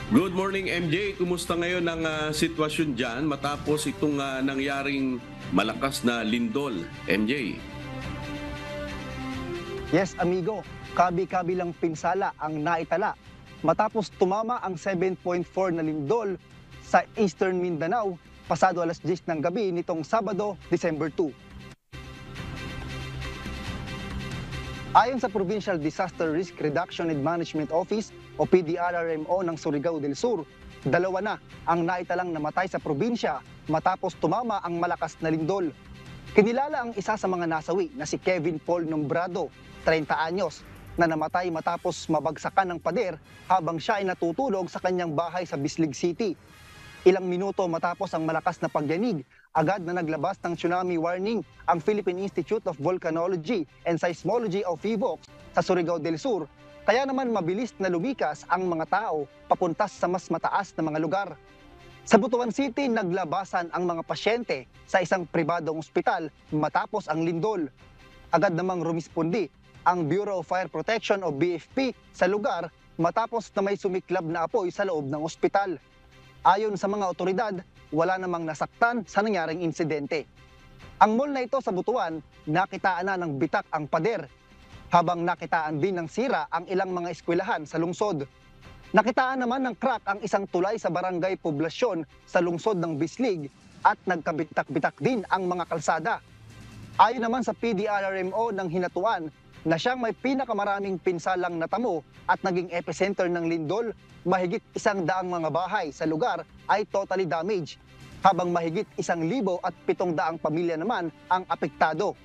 Good morning, MJ. Kumusta ngayon ang sitwasyon dyan matapos itong nangyaring malakas na lindol, MJ? Yes, amigo, kabi-kabilang pinsala ang naitala matapos tumama ang 7.4 na lindol sa Eastern Mindanao pasado alas 10 ng gabi nitong Sabado, December 2. Ayon sa Provincial Disaster Risk Reduction and Management Office o PDRRMO ng Surigao del Sur, dalawa na ang naitalang namatay sa probinsya matapos tumama ang malakas na lindol. Kinilala ang isa sa mga nasawi na si Kevin Paul Nombrado, 30 anyos, na namatay matapos mabagsakan ng pader habang siya ay natutulog sa kanyang bahay sa Bislig City. Ilang minuto matapos ang malakas na pagyanig, agad na naglabas ng tsunami warning ang Philippine Institute of Volcanology and Seismology o PHIVOLCS sa Surigao del Sur. Kaya naman mabilis na lumikas ang mga tao papunta sa mas mataas na mga lugar. Sa Butuan City, naglabasan ang mga pasyente sa isang pribadong ospital matapos ang lindol. Agad namang rumispondi ang Bureau of Fire Protection o BFP sa lugar matapos na may sumiklab na apoy sa loob ng ospital. Ayon sa mga otoridad, wala namang nasaktan sa nangyaring insidente. Ang mall na ito sa Butuan, nakitaan na ng bitak ang pader, habang nakitaan din ng sira ang ilang mga eskwelahan sa lungsod. Nakitaan naman ng crack ang isang tulay sa barangay Poblasyon sa lungsod ng Bislig at nagkabitak-bitak din ang mga kalsada. Ayon naman sa PDRRMO ng Hinatuan na siyang may pinakamaraming pinsalang natamo at naging epicenter ng lindol, mahigit 100 mga bahay sa lugar ay totally damaged, habang mahigit 1,700 pamilya naman ang apektado.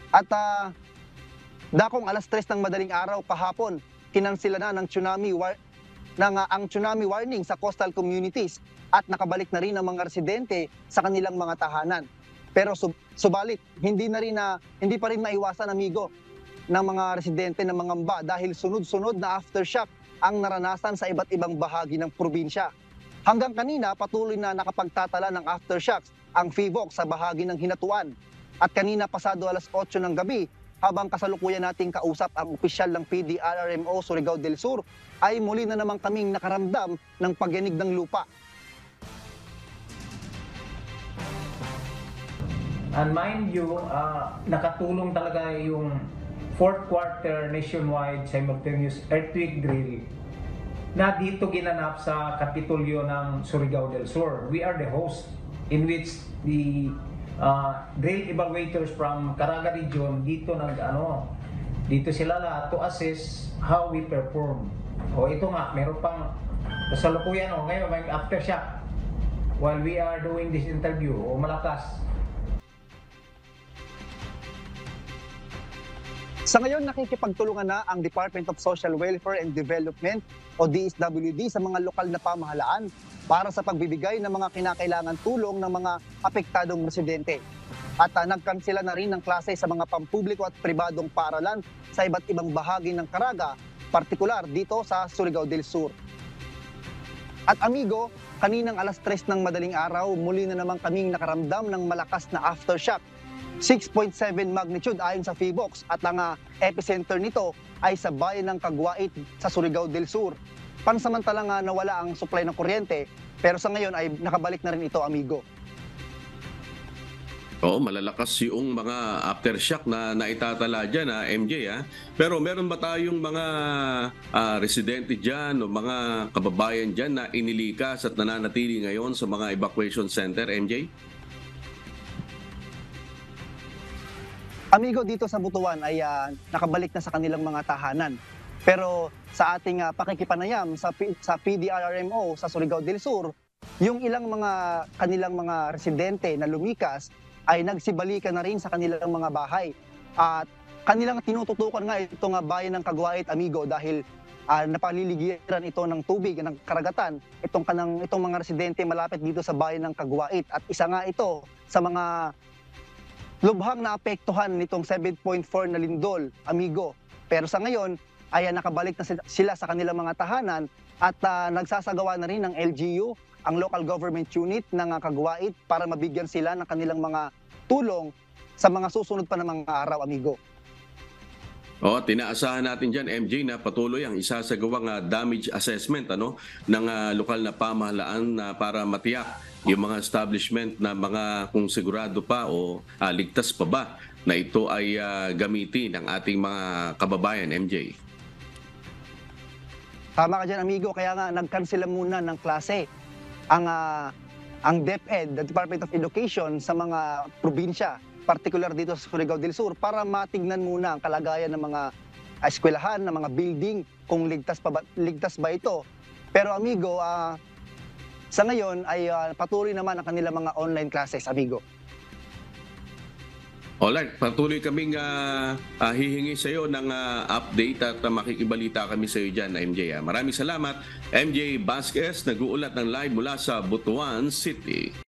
At dakong alas 3 ng madaling araw kahapon, kinansila na ng ang tsunami warning sa coastal communities at nakabalik na rin ang mga residente sa kanilang mga tahanan. Pero subalit, hindi pa rin maiwasan, amigo, ng mga residente ng mangamba dahil sunod-sunod na aftershock ang naranasan sa iba't ibang bahagi ng probinsya. Hanggang kanina, patuloy na nakapagtatala ng aftershocks ang PHIVOLCS sa bahagi ng Hinatuan. At kanina pasado alas 8 ng gabi, habang kasalukuyan nating kausap ang opisyal ng PDRRMO Surigao del Sur, ay muli na naman kaming nakaramdam ng pagyanig ng lupa. And mind you, nakatulong talaga yung fourth quarter nationwide simultaneous earthquake drill na dito ginanap sa Kapitolyo ng Surigao del Sur. We are the host in which the drill evaluators from Caraga region dito dito sila lahat to assess how we perform. O ito nga, meron pang kasalukuyan ngayon may aftershock while we are doing this interview malakas. Sa ngayon, nakikipagtulungan na ang Department of Social Welfare and Development o DSWD sa mga lokal na pamahalaan para sa pagbibigay ng mga kinakailangan tulong ng mga apektadong residente. At nagkansela na rin ng klase sa mga pampubliko at pribadong paaralan sa iba't ibang bahagi ng Caraga, partikular dito sa Surigao del Sur. At amigo, kaninang alas 3 ng madaling araw, muli na naman kaming nakaramdam ng malakas na aftershock. 6.7 magnitude ayon sa PHIVOLCS at ang epicenter nito ay sa bayan ng Caguait sa Surigao del Sur. Pansamantalang nawala ang supply ng kuryente, pero sa ngayon ay nakabalik na rin ito, amigo. Oo, malalakas yung mga aftershock na naitatala dyan, MJ. Pero meron ba tayong mga residente dyan o mga kababayan dyan na inilikas at nananatili ngayon sa mga evacuation center, MJ? Amigo, dito sa Butuan ay nakabalik na sa kanilang mga tahanan. Pero sa ating pakikipanayam sa PDRRMO sa Surigao del Sur, yung ilang kanilang mga residente na lumikas ay nagsibalikan na rin sa kanilang mga bahay. At kanilang tinututukan nga itong bayan ng Caguait, amigo, dahil napaliligiran ito ng tubig, ng karagatan, itong mga residente malapit dito sa bayan ng Caguait. At isa nga ito sa mga lubhang naapektuhan nitong 7.4 na lindol, amigo. Pero sa ngayon ay nakabalik na sila sa kanilang mga tahanan at nagsasagawa na rin ng LGU, ang local government unit ng Caguait, para mabigyan sila ng kanilang mga tulong sa mga susunod pa na mga araw, amigo. O, tinaasahan natin dyan, MJ, na patuloy ang isasagawang damage assessment ng lokal na pamahalaan para matiyak yung mga establishment na mga kung sigurado pa o ligtas pa ba na ito ay gamitin ng ating mga kababayan, MJ. Tama ka dyan, amigo. Kaya nga, nag-cancel muna ng klase ang DepEd, the Department of Education, sa mga probinsya, particular dito sa Surigao del Sur, para matignan muna ang kalagayan ng mga eskwelahan, ng mga building, kung ligtas ba ito. Pero amigo, sa ngayon ay patuloy naman ang kanilang mga online classes, amigo. Alright, patuloy kaming hihingi sa iyo ng update at makikibalita kami sa iyo dyan, MJ. Maraming salamat, MJ Vasquez, nag-uulat ng live mula sa Butuan City.